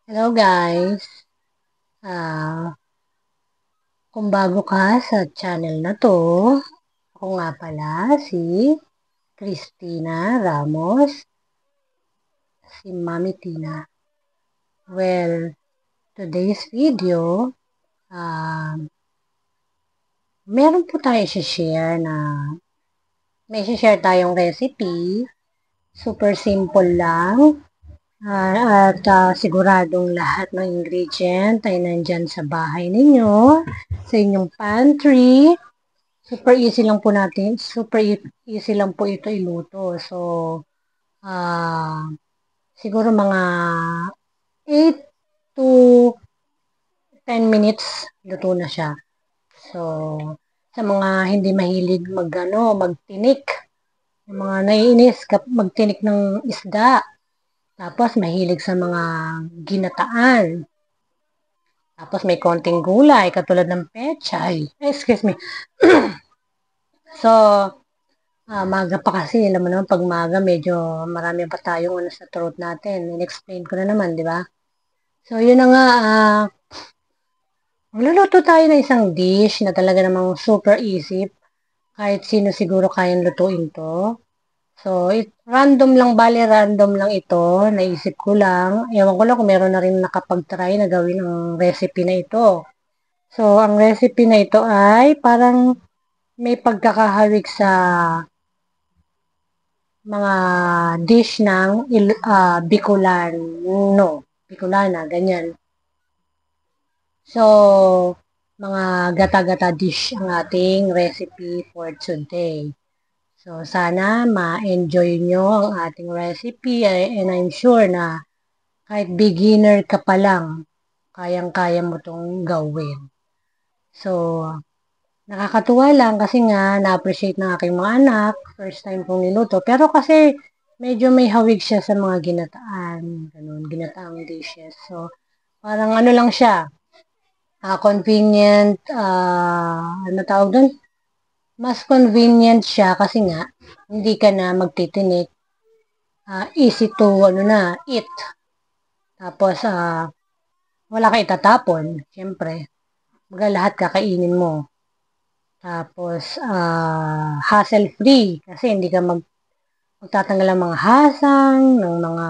Hello guys! Ah, kung bago ka sa channel na to, ako nga pala si Christina Ramos, si Mami Tina. Well, today's video, meron po tayo share na may share tayong recipe. Super simple lang. At siguradong lahat ng ingredient ay nandyan sa bahay ninyo, sa inyong pantry. Super easy lang po natin. Easy lang po ito iluto. So, siguro mga 8 to 10 minutes luto na siya. So, sa mga hindi mahilig magtinik, yung mga naiinis magtinik ng isda, tapos mahilig sa mga ginataan, tapos may konting gulay katulad ng pechay. Excuse me. So, maga pa kasi, alam mo naman, pag maga, medyo marami pa tayong sa throat natin. In-explain ko na naman, di ba? So, yun na nga, magluluto tayo ng isang dish na talaga namang super easy. Kahit sino siguro kayang lutuin to. So, random lang ito. Naisip ko lang. Ewan ko lang kung meron na rin nakapag-try na gawin ang recipe na ito. So, ang recipe na ito ay parang may pagkakahawig sa mga dish ng Bicolana, ganyan. So, mga gata-gata dish ang ating recipe for today. So, sana ma-enjoy nyo ang ating recipe and I'm sure na kahit beginner ka pa lang, kayang-kaya mo itong gawin. So, nakakatuwa lang kasi nga na-appreciate ng aking mga anak, first time kong niluto. Pero kasi medyo may hawig siya sa mga ginataan, ganun, ginataang dishes. So, parang ano lang siya, convenient, ano tawag doon? Mas convenient siya kasi nga, hindi ka na magtitinik, easy to, eat. Tapos, wala ka itatapon, syempre. Mga lahat kakainin mo. Tapos, hassle-free kasi hindi ka magtatanggal ng mga hasang, ng mga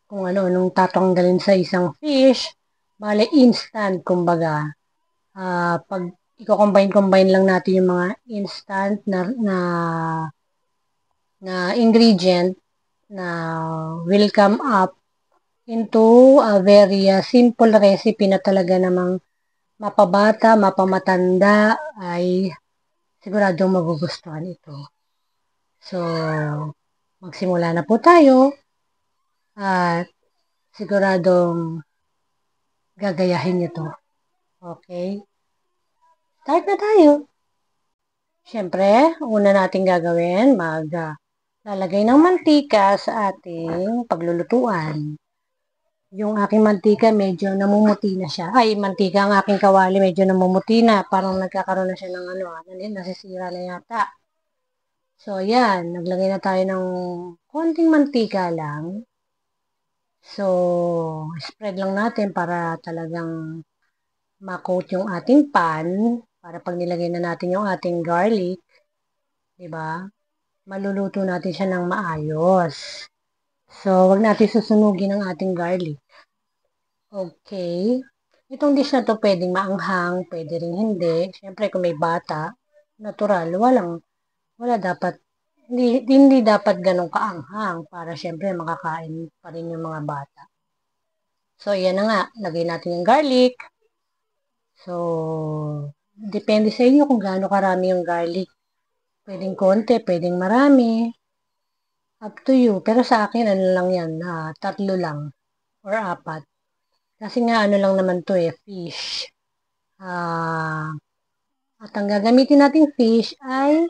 kung ano, nung tatanggalin sa isang fish. Bale, instant, kumbaga. Pag i-combine lang natin yung mga instant na ingredient na will come up into a very simple recipe na talaga namang mapabata, mapamatanda ay siguradong magugustuhan ito. So, magsimula na po tayo at siguradong gagayahin niyo to. Okay? Start na tayo. Siyempre, una natin gagawin, lalagay ng mantika sa ating paglulutuan. Yung aking mantika medyo namumuti na siya. Ay, mantika ang aking kawali medyo namumuti na. Parang nagkakaroon na siya ng nasisira na yata. So, yan. Naglagay na tayo ng konting mantika lang. So, spread lang natin para talagang ma-coat yung ating pan. Para pag nilagay na natin yung ating garlic, diba? Maluluto natin siya ng maayos. So, wag natin susunugin ang ating garlic. Okay. Itong dish na to pwedeng maanghang, pwede rin hindi. Siyempre, kung may bata, natural, wala dapat, hindi dapat ganun kaanghang para siyempre makakain pa rin yung mga bata. So, yan na nga. Lagay natin yung garlic. So, depende sa inyo kung gaano karami yung garlic. Pwedeng konti, pwedeng marami. Up to you. Pero sa akin, ano lang yan, 3 lang or 4. Kasi nga, ano lang naman to fish. At ang gagamitin nating fish ay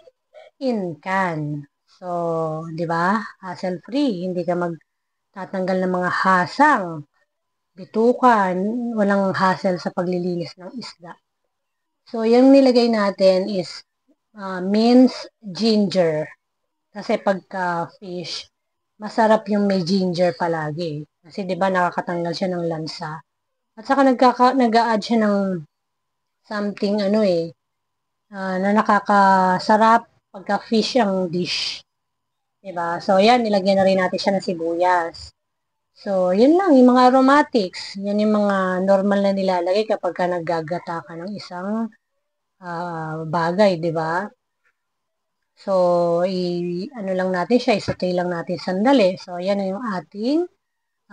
in-can. So, di ba? Hassle-free. Hindi ka magtatanggal ng mga hasang, bitukan, walang hassle sa paglilinis ng isda. So, yung nilagay natin is minced ginger. Kasi pagka fish, masarap yung may ginger palagi. Kasi 'di ba nakakatanggal siya ng lansa. At saka nag-a-add siya ng something ano na nakakasarap pagka fish ang dish. 'Di ba? So, yan, nilagyan na rin natin siya ng sibuyas. So, yun lang, yung mga aromatics. Yan yung mga normal na nilalagay kapag ka naggagata ka ng isang bagay, di ba? So, ano lang natin siya, isaute lang natin sandali. So, yan na yung ating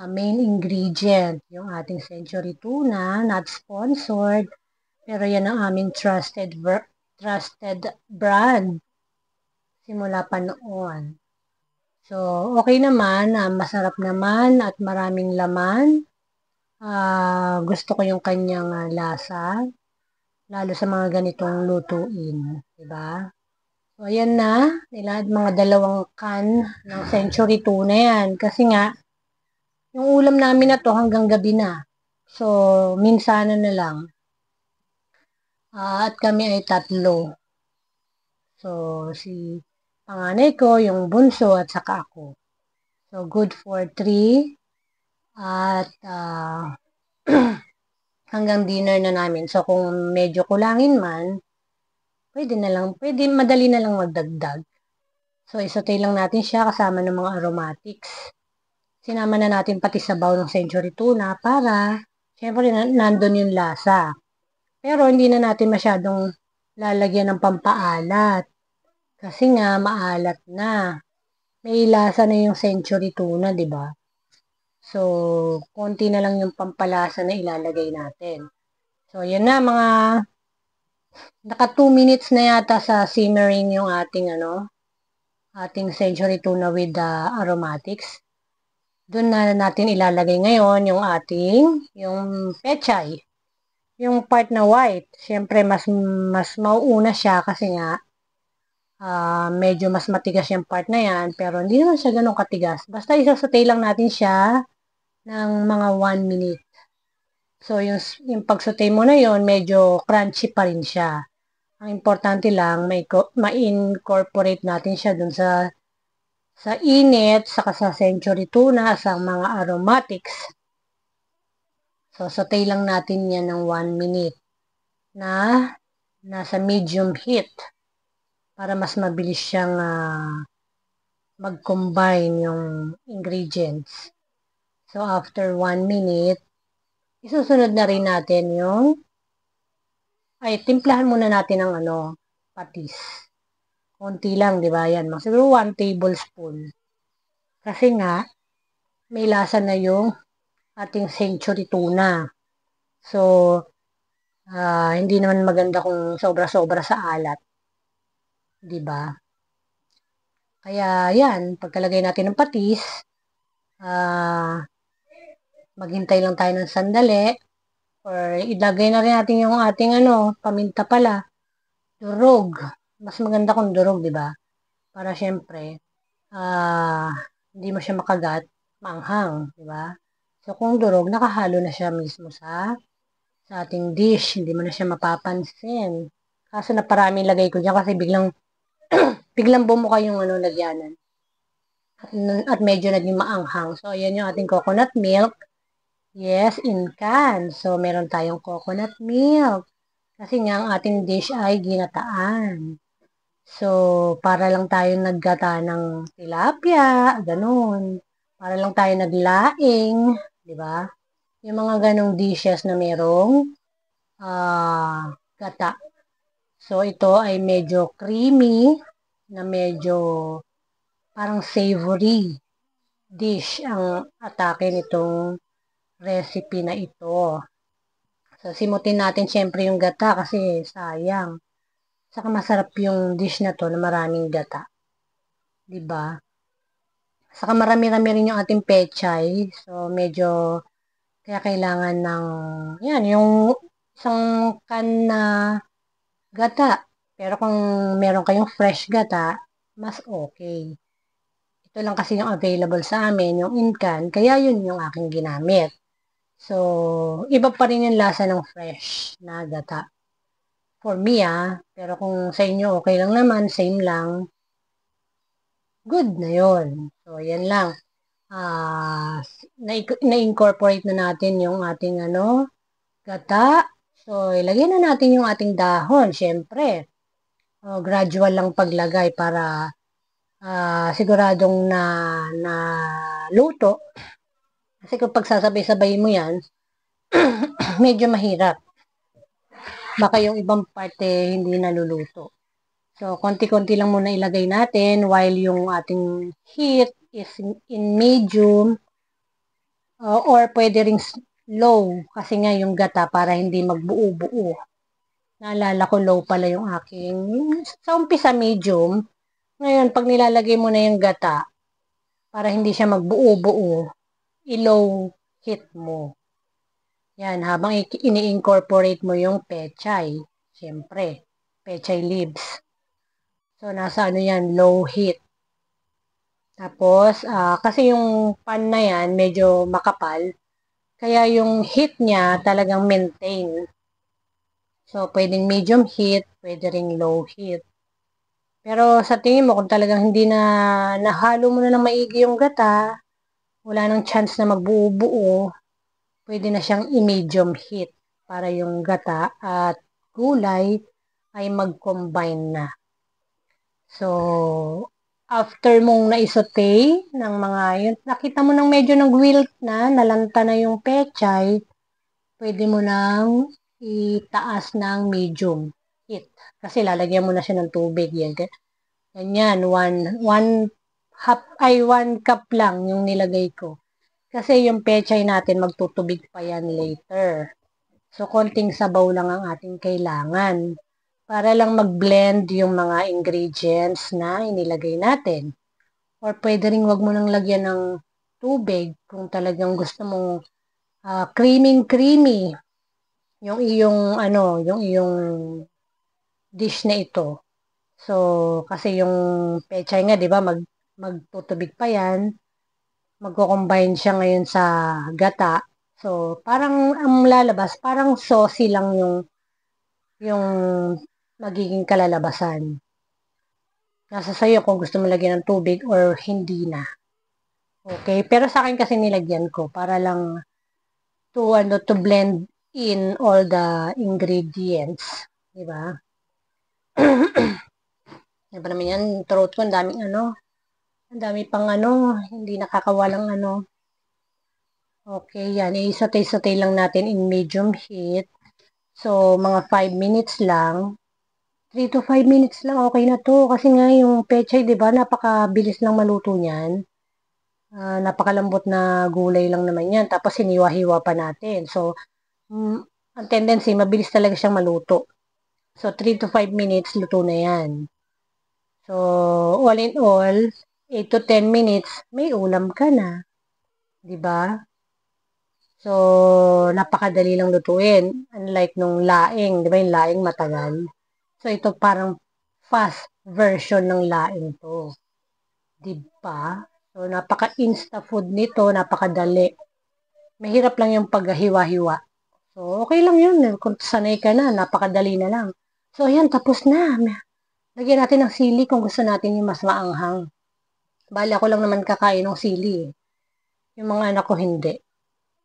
main ingredient. Yung ating century tuna, not sponsored. Pero yan ang aming trusted brand simula pa noon. So, okay naman, masarap naman at maraming laman. Gusto ko yung kanyang lasa, lalo sa mga ganitong lutuin, 'di ba? So, ayan na, nilad mga 2 can ng century tuna yan. Kasi nga, yung ulam namin na to hanggang gabi na. So, minsan na lang. At kami ay 3. So, si panganay ko, yung bunso, at saka ako. So, good for 3. At hanggang dinner na namin. So, kung medyo kulangin man, pwede madali na lang magdagdag. So, isaute lang natin siya kasama ng mga aromatics. Sinama na natin pati sabaw ng century tuna para, syempre, nandun yung lasa. Pero, hindi na natin masyadong lalagyan ng pampaalat. Kasi nga, maalat na. May lasa na yung century tuna, di ba? So, konti na lang yung pampalasa na ilalagay natin. So, yan na mga naka 2 minutes na yata sa simmering yung ating century tuna with the aromatics. Doon na natin ilalagay ngayon yung pechay. Yung part na white. Siyempre, mas mauuna siya kasi nga, medyo mas matigas yung part na yan. Pero hindi naman siya ganun katigas. Basta isasaute lang natin siya ng mga 1 minute. So, yung pagsaute mo na yon medyo crunchy pa rin siya. Ang importante lang, ma-incorporate natin siya dun sa init, saka sa century tuna, sa mga aromatics. So, saute lang natin yan ng 1 minute na nasa medium heat para mas mabilis siyang mag-combine yung ingredients. So, after 1 minute, isusunod na rin natin timplahan muna natin ng patis. Konti lang, di ba? Yan, siguro 1 tablespoon. Kasi nga, may lasa na yung ating century tuna. So, hindi naman maganda kung sobra-sobra sa alat. Di ba? Kaya, yan, pagkalagay natin ng patis, maghintay lang tayo ng sandali, or ilagay na rin natin yung ating paminta pala, durog. Mas maganda kung durog, di ba? Para syempre, hindi mo siya makagat, maanghang, di ba? So, kung durog, nakahalo na siya mismo sa ating dish. Hindi mo na siya mapapansin. Kaso naparaming lagay ko dyan kasi biglang bumuka yung lagyanan. At medyo naging maanghang. So, ayan yung ating coconut milk. Yes, in can. So, meron tayong coconut milk. Kasi nga, ang ating dish ay ginataan. So, para lang tayo naggata ng tilapia, ganun. Para lang tayo naglaing, di ba? Yung mga ganong dishes na merong gata. So, ito ay medyo creamy, na medyo parang savory dish ang atake nitong recipe na ito. So, simutin natin syempre yung gata kasi sayang. Saka masarap yung dish na to na maraming gata. Diba? Saka marami-rami rin yung ating pechay. So, medyo kaya kailangan ng yan, yung isang can na gata. Pero kung meron kayong fresh gata, mas okay. Ito lang kasi yung available sa amin, yung in can, kaya yun yung aking ginamit. So, iba pa rin yung lasa ng fresh na gata. For me, pero kung sa inyo okay lang naman, same lang, good na yon. So, yan lang. na-incorporate na natin yung ating gata. So, ilagyan na natin yung ating dahon, syempre. Gradual lang paglagay para siguradong na luto. Kasi kung pagsasabay-sabay mo yan, medyo mahirap. Baka yung ibang parte hindi naluluto. So, konti-konti lang muna ilagay natin while yung ating heat is in medium or pwede ring low kasi nga yung gata para hindi magbuo-buo. Naalala ko low pala yung aking sa umpisa medium. Ngayon, pag nilalagay mo na yung gata para hindi siya magbuo-buo, i-low heat mo. Yan, habang ini-incorporate mo yung pechay. Siyempre, pechay leaves. So, nasa yan, low heat. Tapos, kasi yung pan na yan, medyo makapal. Kaya yung heat niya talagang maintain. So, pwedeng medium heat, pwede ring low heat. Pero sa tingin mo, kung talagang hindi na nahalo mo na ng maigi yung gata, wala nang chance na magbuo-buo, pwede na siyang i-medium heat para yung gata at gulay ay mag-combine na. So, after mong naisote ng mga yun, nakita mo nang medyo nag-wilt na, nalanta na yung pechay, pwede mo nang itaas ng medium heat. Kasi lalagyan mo na siya ng tubig. Yan. Ganyan, one cup lang yung nilagay ko. Kasi yung pechay natin, magtutubig pa yan later. So, konting sabaw lang ang ating kailangan para lang mag-blend yung mga ingredients na inilagay natin. Or pwede rin wag mo nang lagyan ng tubig kung talagang gusto mong creamy yung iyong dish na ito. So, kasi yung pechay nga, 'di ba, magtutubig pa 'yan. Magko-combine siya ngayon sa gata. So, parang ang lalabas, parang saucy lang yung magiging kalalabasan. Nasa sayo kung gusto mo lagyan ng tubig or hindi na. Okay? Pero sa akin kasi nilagyan ko para lang to blend in all the ingredients. Diba? Diba naman yan? Throat ko, ang daming ang dami pang hindi nakakawalang Okay, yan. I-saute-saute lang natin in medium heat. So, mga 5 minutes lang. 3 to 5 minutes lang, okay na to. Kasi nga yung pechay, di ba, napakabilis lang maluto niyan. Napakalambot na gulay lang naman yan. Tapos hiniwa-hiwa pa natin. So, ang tendency, mabilis talaga siyang maluto. So, 3 to 5 minutes, luto na yan. So, all in all, 8 to 10 minutes, may ulam ka na. Di ba? So, napakadali lang lutuin. Unlike nung laing, di ba yung laing matagal. So, ito parang fast version ng laing to. Di ba? So, napaka-insta food nito, napakadali. Mahirap lang yung paghiwa-hiwa. So, okay lang yun. Kung sanay ka na, napakadali na lang. So, ayan, tapos na. Lagyan natin ng sili kung gusto natin yung mas maanghang. Bali, ako lang naman kakain ng sili. Yung mga anak ko hindi.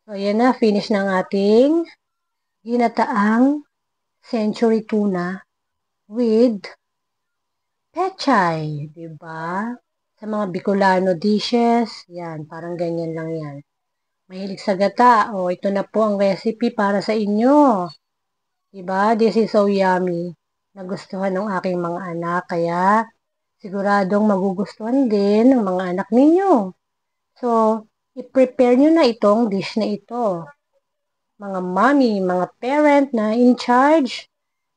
So, ayan na. Finish ng ating ginataang century tuna with pechay. Diba? Sa mga Bicolano dishes, yan, parang ganyan lang yan. Mahilig sa gata. O, ito na po ang recipe para sa inyo. Diba? This is so yummy. Nagustuhan ng aking mga anak. Kaya, siguradong magugustuhan din ng mga anak ninyo. So, i-prepare nyo na itong dish na ito. Mga mommy, mga parent na in charge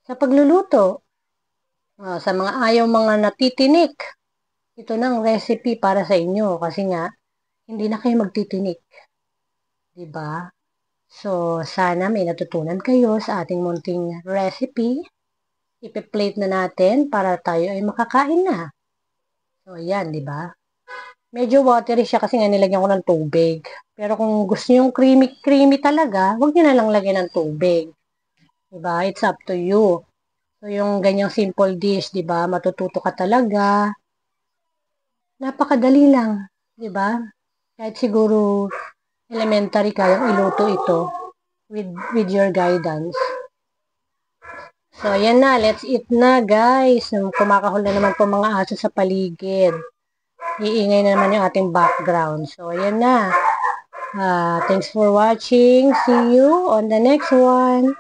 sa pagluluto. Sa mga ayaw mga natitinik, ito na ang recipe para sa inyo kasi nga, hindi na kayo magtitinik. Diba? So, sana may natutunan kayo sa ating munting recipe. Ipe-plate na natin para tayo ay makakain na. So, ayan, diba? Medyo watery siya kasi nga nilagyan ko ng tubig. Pero kung gusto nyo yung creamy talaga, huwag nyo na lang lagyan ng tubig. Diba? It's up to you. So, yung ganyang simple dish, diba? Matututo ka talaga. Napakadali lang. Diba? Kahit siguro elementary kayang iluto ito with your guidance. So, ayan na. Let's eat na, guys. Kumakahol na naman po mga aso sa paligid. Iingay na naman yung ating background. So, ayan na. Thanks for watching. See you on the next one.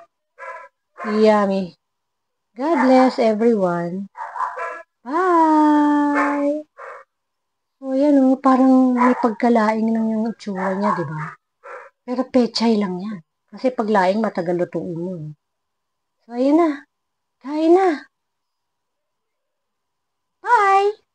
Yummy. God bless everyone. Bye! So, ayan o. Parang may pagkalaing lang yung itsura niya, di ba? Pero pechay lang yan. Kasi paglaing matagal lutuin yun. So, ayan na. Kain na. Bye!